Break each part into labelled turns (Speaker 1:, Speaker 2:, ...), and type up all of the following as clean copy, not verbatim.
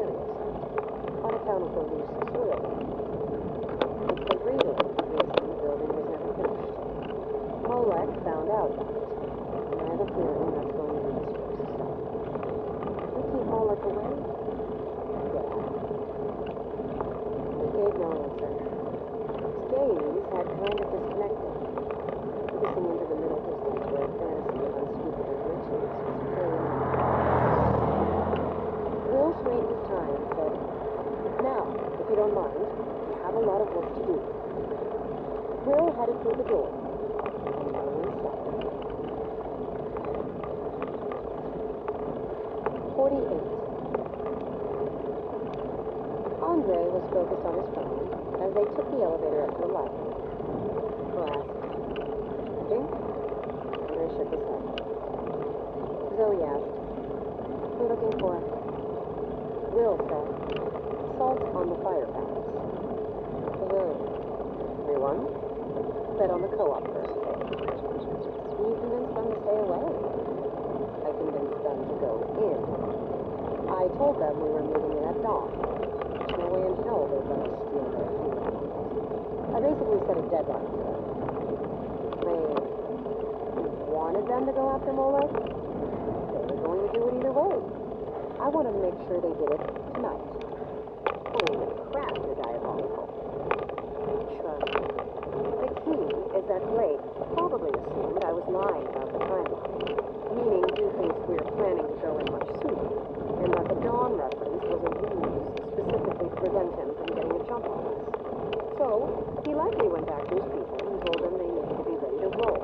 Speaker 1: area on account of the loose soil. It's the reason the building was never finished. Molech found out about it, and I have a feeling that's going to be his first step. We keep Molech away? Yeah. They gave no answer. His gaze had kind of disconnected, focusing into the middle distance where a fantasy of unspeakable riches was playing. Will straightened his tie and said, "Now, if you don't mind, we have a lot of work to do." Will headed toward the door, and no one stopped him. 48. Andre was focused on his phone as they took the elevator up to the light. Will asked, "Looking?" Andre shook his head. Zoe asked, "Who looking for?" Will said, "Salt on the fire pans." Zoe, "Everyone?" Said on the co-op first. You convinced them to stay away. I convinced them to go in. I told them we were moving in at dawn. There's no way in hell they'd let us steal their food. I basically set a deadline for them. They wanted them to go after Molech. They were going to do it either way. I wanted to make sure they did it tonight. Holy crap, you're diabolical. Trust me. The key is that Blake probably assumed I was lying about the timeline, meaning he thinks we're planning to go in much sooner, and that the dawn reference was a ruse to specifically prevent him from getting a jump on us. So, he likely went back to his people and told them they needed to be ready to roll.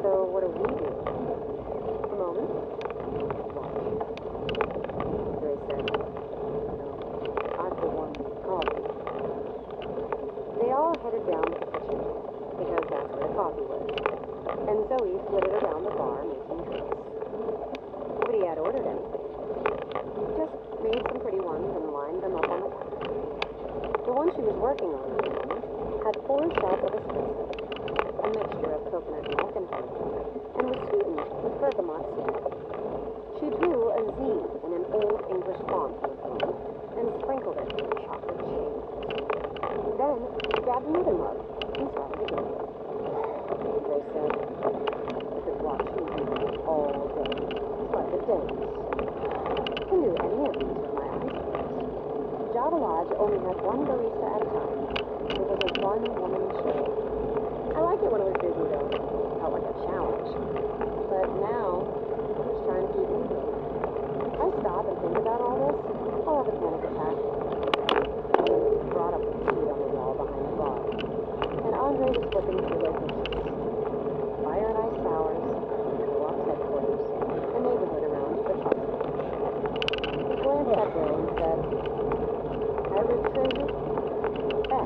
Speaker 1: So, what do we do? A moment. Watch. Ray said, "No, I'm the one who called you." They all headed down to the kitchen, because that's where the coffee was, and Zoe flitted around the bar making drinks. Nobody had ordered anything. Just made some pretty ones and lined them up on the counter. The one she was working on at the moment had 4 shots of espresso, a mixture of coconut milk and honey, and was sweetened with bergamot syrup. She drew a Z in an old English font on the phone and sprinkled it with chocolate shavings. Then she grabbed another mug and started again. They said, "I could watch you do it all day. It's like a dance. I can do any of these with my eyes closed." Java Lodge only had one barista at a time. It was a one-woman show. I liked it when it was busy, though. It felt like a challenge. But now, I'm just trying to keep moving. If I stop and think about all this, I'll have a panic attack. I brought up the feed on the wall behind the bar, and Andre was flipping through locations. Fire and Ice Towers, Co-op's headquarters, the neighborhood around the park. He glanced at Will and said, "Every treasure? X.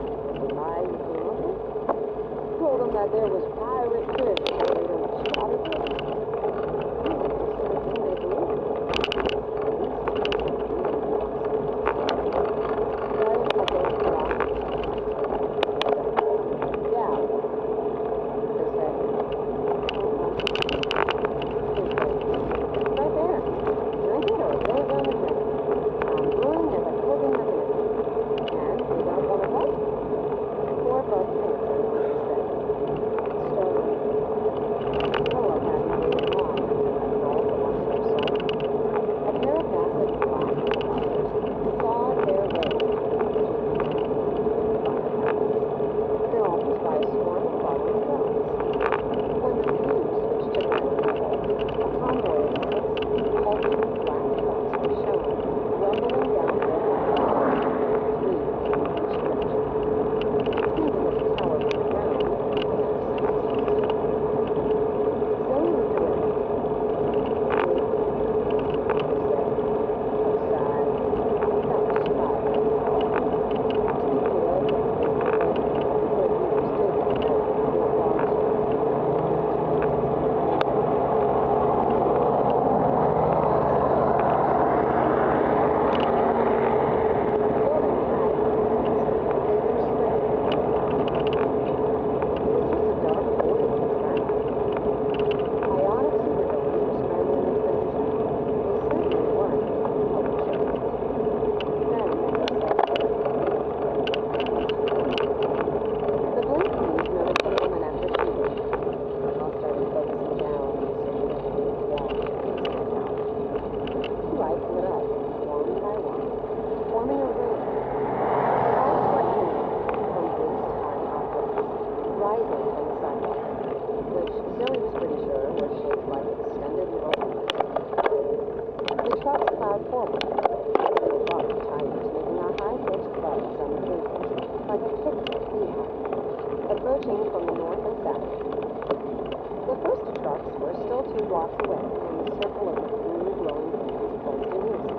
Speaker 1: circle of the blue glowing beams pulsed in unison,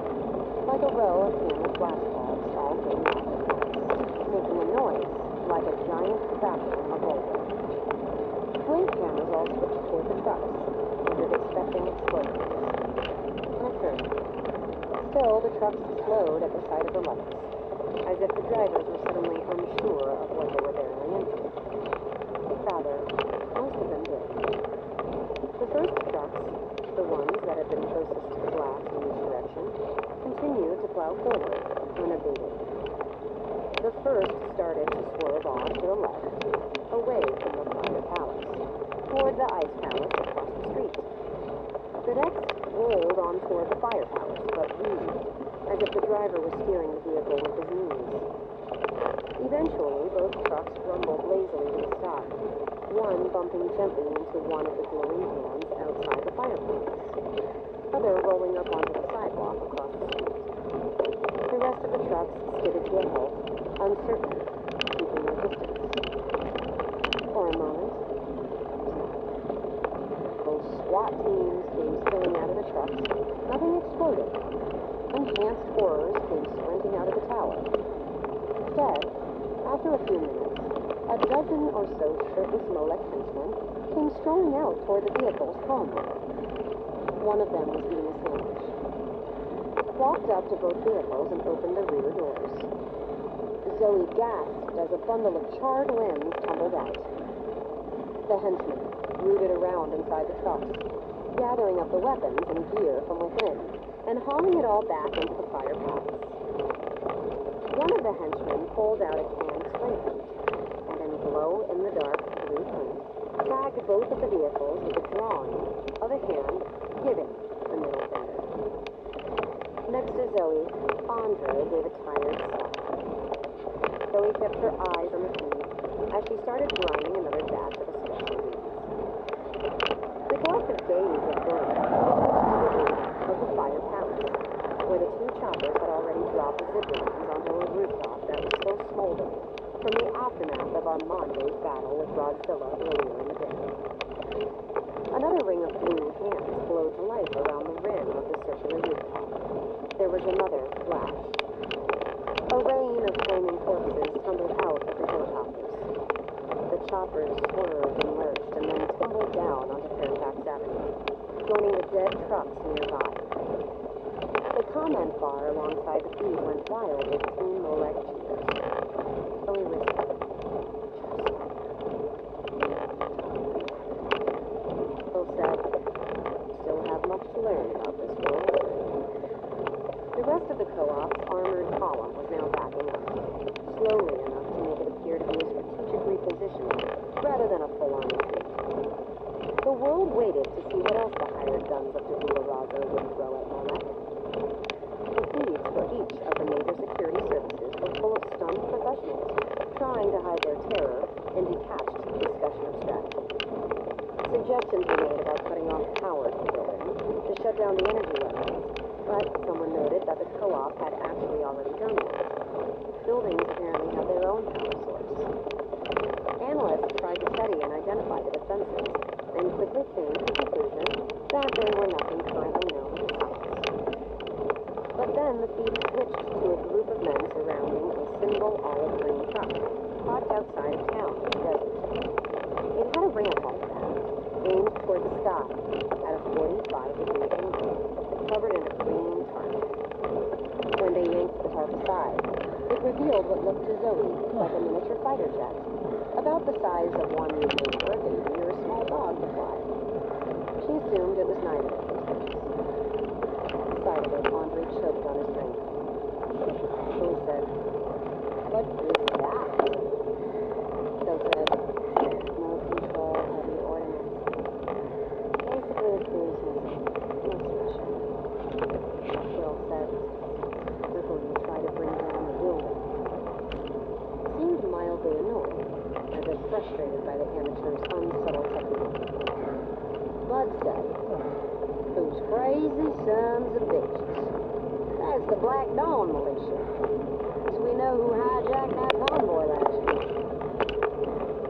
Speaker 1: like a row of hammered glass balls all going off at once, making a noise like a giant crackling of voltage. Twin cameras all switched toward the trucks, as if expecting explosions. Nothing occurred. Still, the trucks slowed at the sight of the lights, as if the drivers were suddenly unsure of what they were barreling into. Rather, most of them did. The first trucks, the ones that had been closest to the blast in each direction, continued to plow forward, unabated. The first started to swerve off to the left, away from the Fire Palace, toward the Ice Palace across the street. The next rolled on toward the Fire Palace, but wheezed, as if the driver was steering the vehicle with his knees. Eventually, both trucks rumbled lazily to a stop, one bumping gently into one of the glowing hands outside the fireplace, other rolling up onto the sidewalk across the street. The rest of the trucks skidded to a halt, uncertain, keeping their distance. For a moment, those SWAT teams came spilling out of the trucks. Nothing exploded. Enhanced horrors came sprinting out of the tower. Instead, after a few minutes, a dozen or so shirtless Molech henchmen came strolling out toward the vehicles calmly. One of them was eating a sandwich. Walked up to both vehicles and opened the rear doors. Zoe gasped as a bundle of charred limbs tumbled out. The henchmen rooted around inside the trucks, gathering up the weapons and gear from within, and hauling it all back into the Fire Palace. One of the henchmen pulled out a can of spray paint, and in glow-in-the-dark blue paint, tagged both of the vehicles with a drawing of a hand giving the middle finger. Next to Zoe, Andre gave a tired sigh. Zoe kept her eyes on the feed as she started grinding another batch of espresso beans. The collective gaze of Gordon touched the roof of the Fire Palace, where the two choppers had already dropped zip lines onto a rooftop that was still smoldering from the aftermath of Armando's battle with Godzilla earlier in the day. Another ring of blue hands glowed to life around the rim of the circular rooftop. There was another flash. A rain of flaming corpses tumbled out of the hilltoppers. The choppers swerved and lurched and then tumbled down onto Fairfax Avenue, joining the dead trucks nearby. The comment bar alongside the feed went wild with Team Molech cheers. Zoe whispered, Phil said, still have much to learn about this world. The rest of the co-op's armored column was now backing up, slowly enough to make it appear to be a strategic repositioning rather than a full-on retreat. The world waited to see what else the hired guns of Tabula Rasa would throw at Molech. The feeds for each of the major security services were full of stunned professionals trying to hide their terror in detached discussion of strategy. Suggestions were made about cutting off power to the building to shut down the energy weapons, but someone noted that the co-op had actually already done that. Buildings apparently have their own power source. Analysts tried to study and identify the defenses, and quickly came to the conclusion that they were nothing currently known to science. But then the feed switched to a group of men surrounding a single olive green truck, parked outside of town in the desert. It had a ramp on the back, aimed toward the sky at a 45-degree angle, covered in a green tarp. When they yanked the tarp aside, it revealed what looked to Zoe like a miniature fighter jet, about the size of one you'd make for a baby or a small dog to fly. She assumed it was neither of those things. The sight of it, Andre choked on his drink. Zoe said, "What is that?" Phil said, "No control heavy ordnance. Basically a cruise missile. It's Russian." Phil said, "Will you try to bring down the building?" Seemed mildly annoyed, as if frustrated by the amateur's unsubtle technique. Bud said, "Those crazy sons of bitches. That's the Black Dawn militia. So we know who hijacked that convoy last week."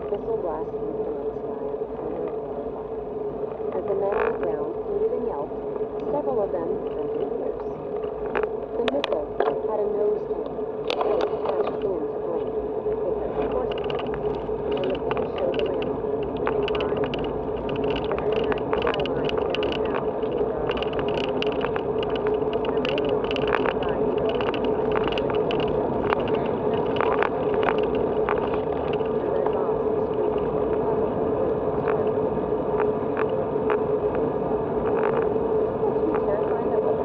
Speaker 1: Missile blasts beat the night sky under a roar of fire, as the men on the ground hooted and yelped followed them for 20 years. The missile had a nose cam that was attached into plane, because of course it was, and the feed showed the landscape moving by. The very nice skyline down south was the radio feed provided the red box was screaming for the terrifying that what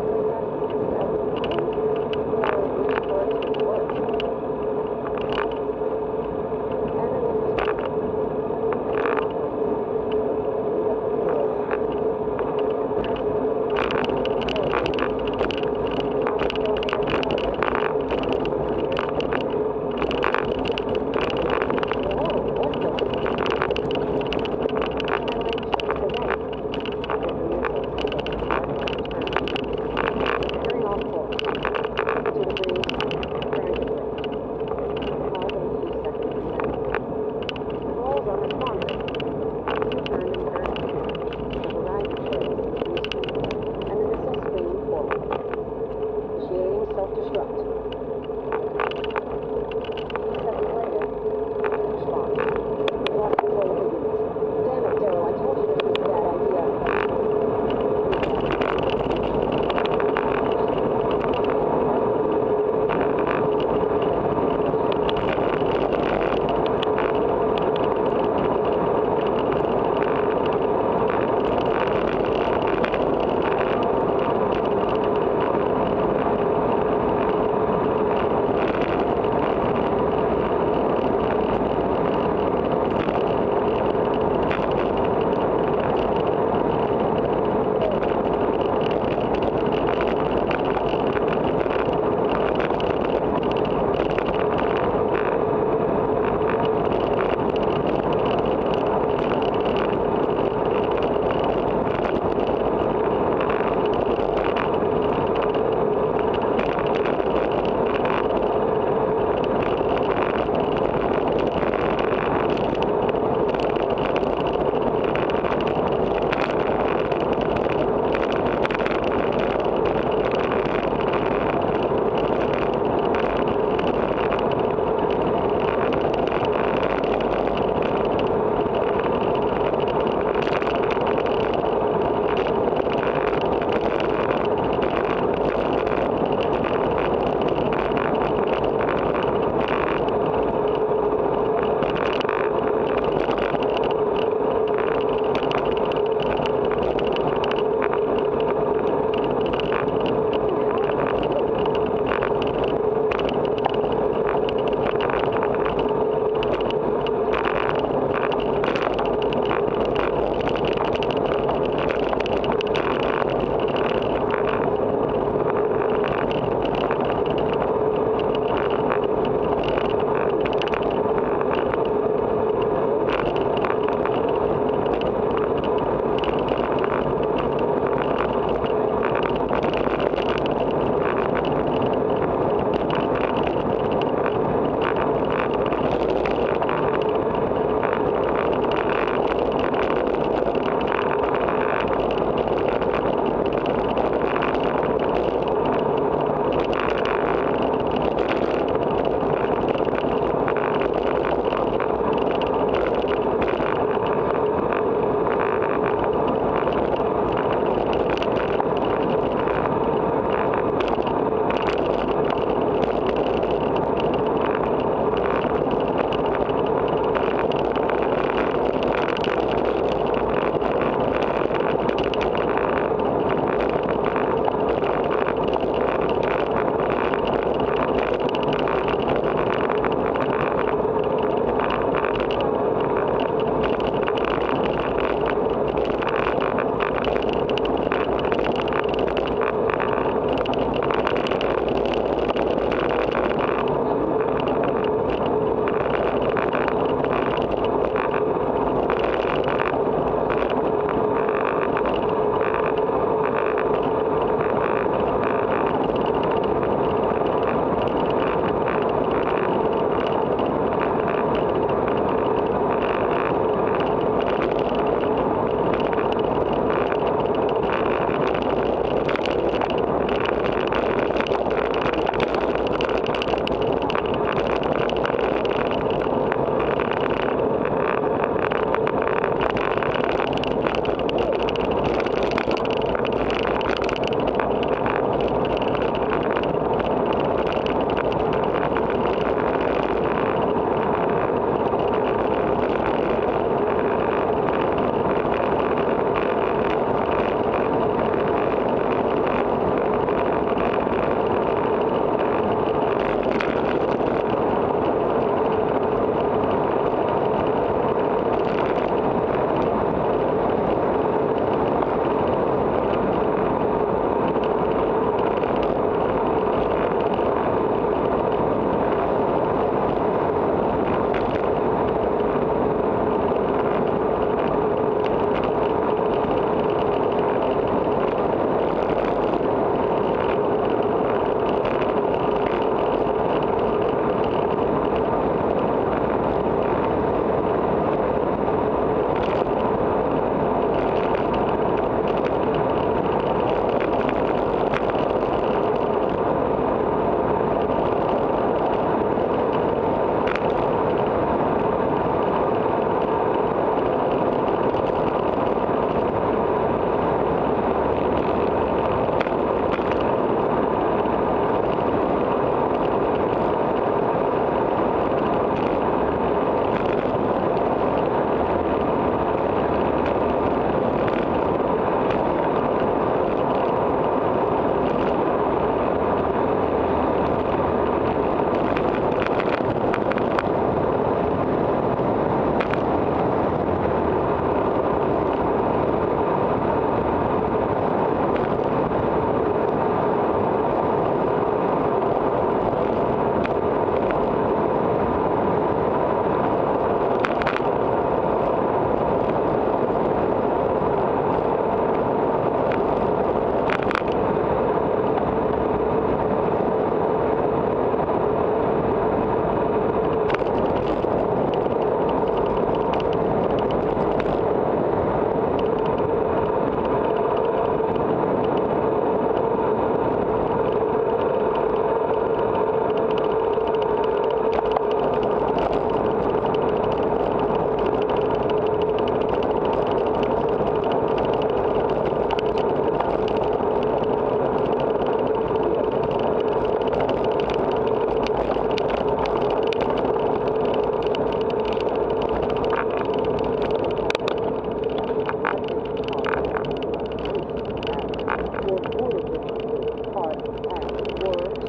Speaker 1: would have been part of past words.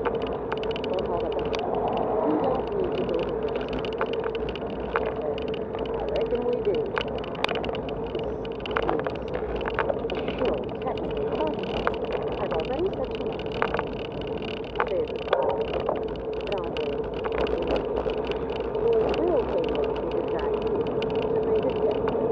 Speaker 1: Don't hold up. We don't need to go over this. I reckon we do. This is still technically possible. I've already said to you. Favorite. Dante. Lord will take what he desires to make it different.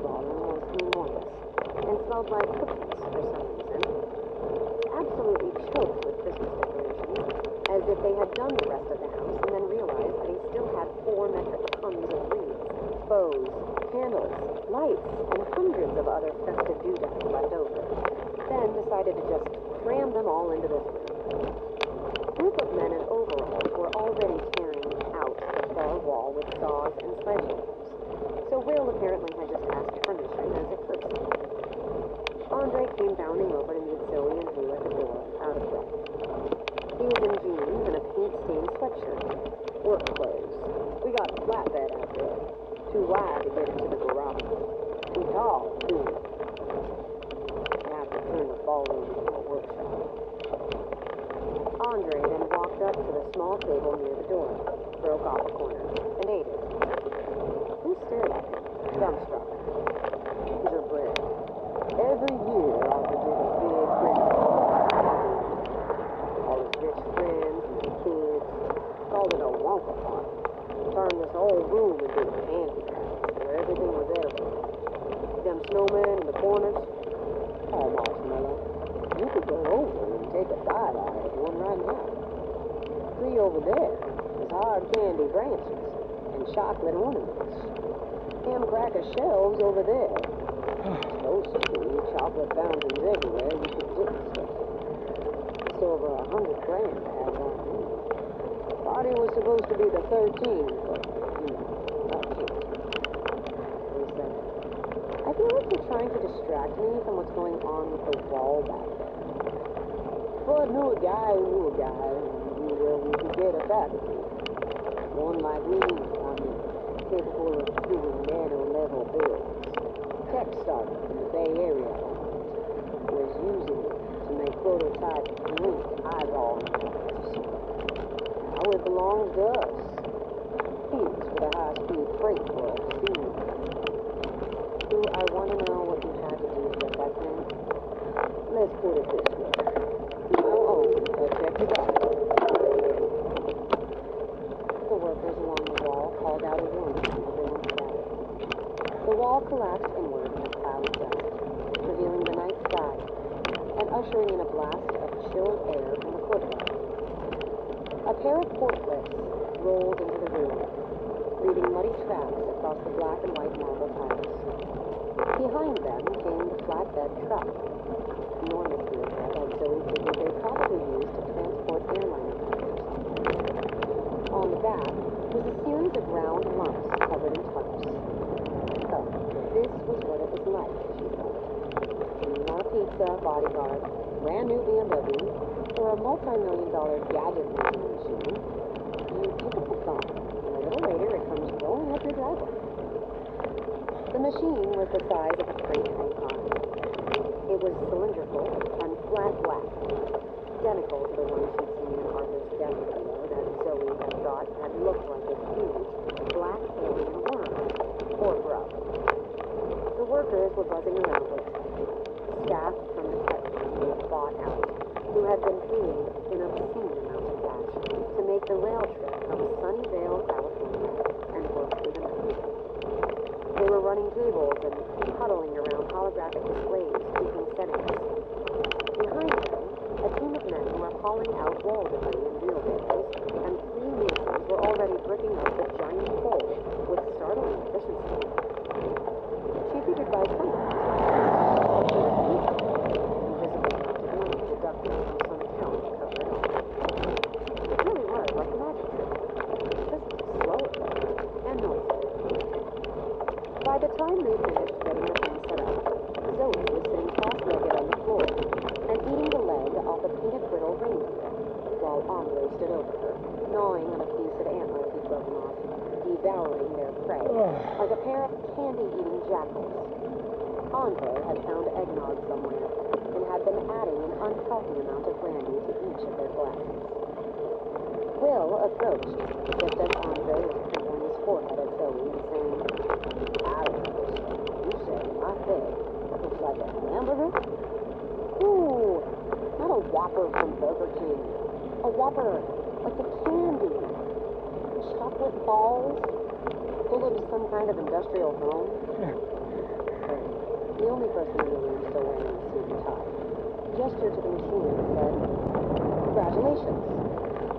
Speaker 1: ballroom was enormous and smelled like cookies for some reason. Absolutely choked with Christmas decorations, as if they had done the rest of the house and then realized they still had 4 metric tons of wreaths, bows, candles, lights, and hundreds of other festive doodads left over. Then decided to just cram them all into this room. A group of men in overalls were already tearing out the far wall with saws and sledgehammers, so Will apparently had just asked permission as a courtesy. Andre came bounding over to meet Zoe and Lou at the door, out of breath. He was in jeans and a paint-stained sweatshirt. Work clothes. We got a flatbed out there. Too wide to get into the garage. Too tall, too. You have to turn the ballroom into a workshop. Andre then walked up to the small table near the door, broke off a corner, and ate it. Who stared at him, dumbstruck? These are bread. Every year I would do a big Christmas party. All his rich friends and his kids called it a Wonka party. Turned this whole room into a candy house where everything was edible. Them snowmen in the corners. Oh, Marshmallow, you could go over and take a bite out of one right now. Tree over there is hard candy branches and chocolate ornaments. Ham cracker shelves over there. Supposed to be chocolate fountains everywhere you could dip stuff. It's over 100 grand to have on me. Party was supposed to be the 13th, but, not yet. He said, I feel like you're trying to distract me from what's going on with the wall back there. Bud knew a guy who knew a guy who knew where we could get a faculty. One like me, capable of doing nano-level builds. Tech startup in the Bay Area was using it to make prototype linked eyeball implants. Now it belongs to us. Fees for the high-speed freight world steam. Do I want to know what you had to do to get that thing? Let's put it this way. You don't own a check the guy. The workers along the wall called out a warning to everyone scattered. The wall collapsed inward in a cloud of dust, revealing the night sky and ushering in a blast of chilled air from the courtyard. A pair of forklifts rolled into the room, leaving muddy tracks across the black and white marble tiles. Behind them came the flatbed truck, enormous vehicle that Zoe figured they probably used to transport airliner planes or something. On the back was a series of round lumps covered in tarps. So, this was what it was like, she thought. Being on a pizza, bodyguard, brand new BMW, or a multi-million-dollar gadget making machine, you pick up the phone, and a little later it comes rolling up your driveway. The machine was the size of a freight train car. It was cylindrical and flat black, identical to the one she'd seen in Arthur's death video that Zoe had thought had looked like a huge black alien worm, or grub. The workers were buzzing around it. Staff from the tech company bought out, who had been paid an obscene amount of cash to make the rail trip from Sunnyvale, California, and work through the night. They were running cables and huddling around holographic displays, tweaking settings. Behind them, a team of men were hauling out wall debris and wheelbarrows, and 3 masons were already bricking up the giant pole with startling efficiency. She figured by sunrise, invisible mounted money deducted from some account to cover it all. It really was like a magic trick. Just slower, and noisier. By the time they finished getting the thing set up, Zoe was sitting cross-legged on the floor and eating the leg off a peanut brittle reindeer, while Andre stood over her, gnawing on a piece of antler he'd broken off, devouring their prey, like a pair of candy-eating jackals. Andre had found eggnog somewhere and had been adding an unhealthy amount of brandy to each of their glasses. Will approached, just as Andre was crinkling his forehead at Zoe and saying, you said my thing looks like a hamburger? Ooh, not a Whopper from Burger King. A Whopper, like the candy. Chocolate balls, full of some kind of industrial foam. only person in the room still wearing a suit and tie, gestured to the machine and said, "Congratulations.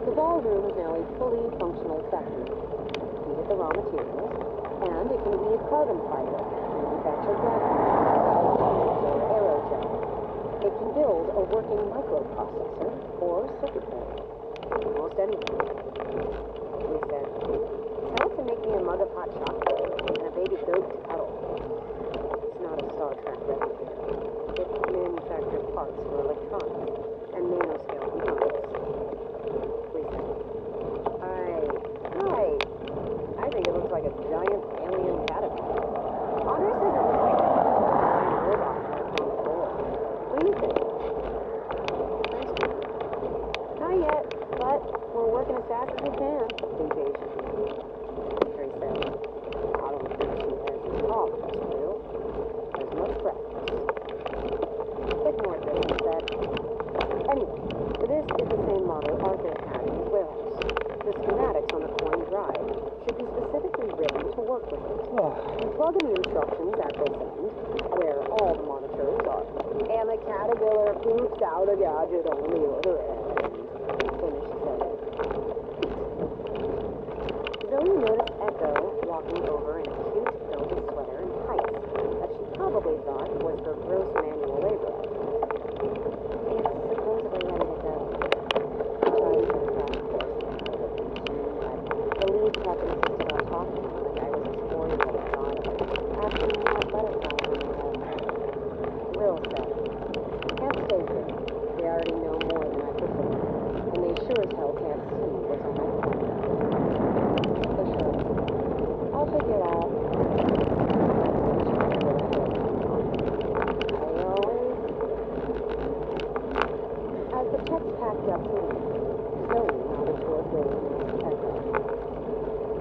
Speaker 1: The ballroom is now a fully functional factory. Feed it the raw materials, and it can weave carbon fiber, manufacture graphite, or aerogel. It can build a working microprocessor or circuit board. Almost anything." We said, "Tell it to make me a mug of hot chocolate and a baby goat to cuddle." It's not a Star Trek replicator. It manufactures parts for electronics and nanoscale components. We said, I think it looks like a giant alien caterpillar. Andre says it looks like a giant robot on the floor. What do you think? Not yet, but we're working as fast as we can. Think patiently. Terry said, "I don't think she has the call, Professor Bill. There's much practice." Ignored this and said, "Anyway, this is the same model Arthur had in his warehouse. The schematics on the coin drive should be specifically written to work with it. You plug in the instructions at this end, where all the monitors are, and the caterpillar poops out a gadget on the other end." Finished saying. Zoe noticed Echo walking over in a cute velvet sweater and tights that she probably thought was her gross manual labor. It's supposedly ready to go. Trying to crash course. But the lead tech insisted on talking to me like I was his 4-year-old daughter, asking me what butterflies were in the Will said, "Can't stay here. They already know more than I prefer, and they sure as hell can't see what's on my phone." They shrugged. "I'll figure it out." As the techs packed up to leave, Zoe nodded toward Will and asked Echo,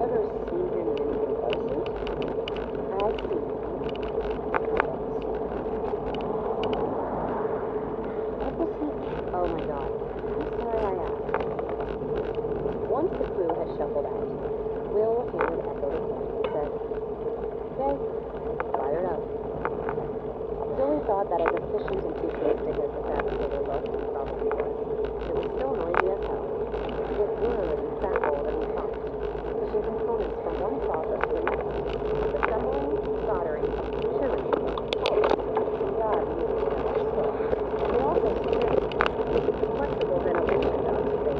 Speaker 1: "Ever seen him in anything else?" "I've seen him." "What was he?" "Oh my God. I'm sorry I asked." Once the crew had shuffled out, Will handed Echo the coin and said, "Okay, fire it up." Zoe thought that as efficient and futuristic as the fabricator looked probably was, it was still noisy as hell. It whirred and crackled and pumped, pushing components from one process to the next, assembling, soldering, chilling, polished. God knew it was slow. It also snapped. Flexible ventilation ducts they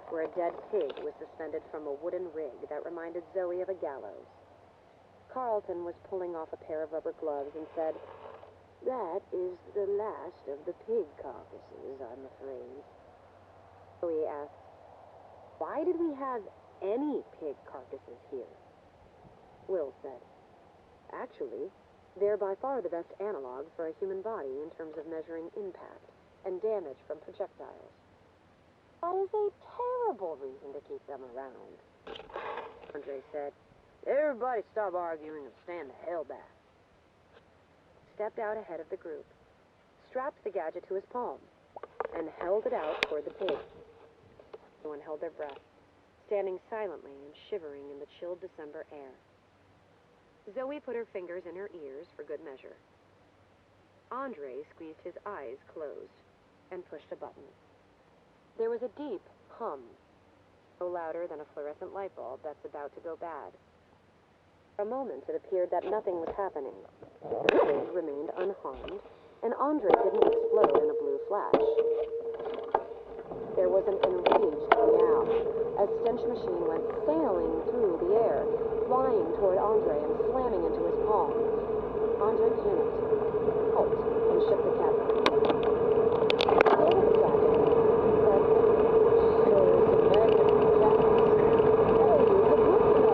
Speaker 1: where a dead pig was suspended from a wooden rig that reminded Zoe of a gallows. Carlton was pulling off a pair of rubber gloves and said, "That is the last of the pig carcasses, I'm afraid." Zoe asked, "Why did we have any pig carcasses here?" Will said, "Actually, they're by far the best analog for a human body in terms of measuring impact and
Speaker 2: damage from projectiles. That is a terrible reason to keep them around, Andre said. Everybody stop arguing and stand the hell back. Stepped out ahead of the group, strapped the gadget to his palm, and held it out toward the pig. Everyone held their breath, standing silently and shivering in the chilled December air. Zoe put her fingers in her ears for good measure. Andre squeezed his eyes closed and pushed a button. There was a deep hum, no louder than a fluorescent light bulb that's about to go bad. For a moment, it appeared that nothing was happening. The pig remained unharmed, and Andre didn't explode in a blue flash. There was an enraged meow as Stench Machine went sailing through the air, flying toward Andre and slamming into his palm. Andre panicked, hulked, and shook the captain. Stared at the gadget, and said, "So it's a magnet projectile. Hey, it's a blue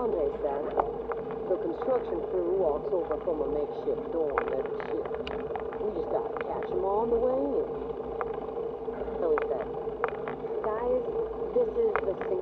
Speaker 2: Andre said, The construction crew walks over from a makeshift dorm every shift. We just gotta catch them on the way in. So he said, guys, this is the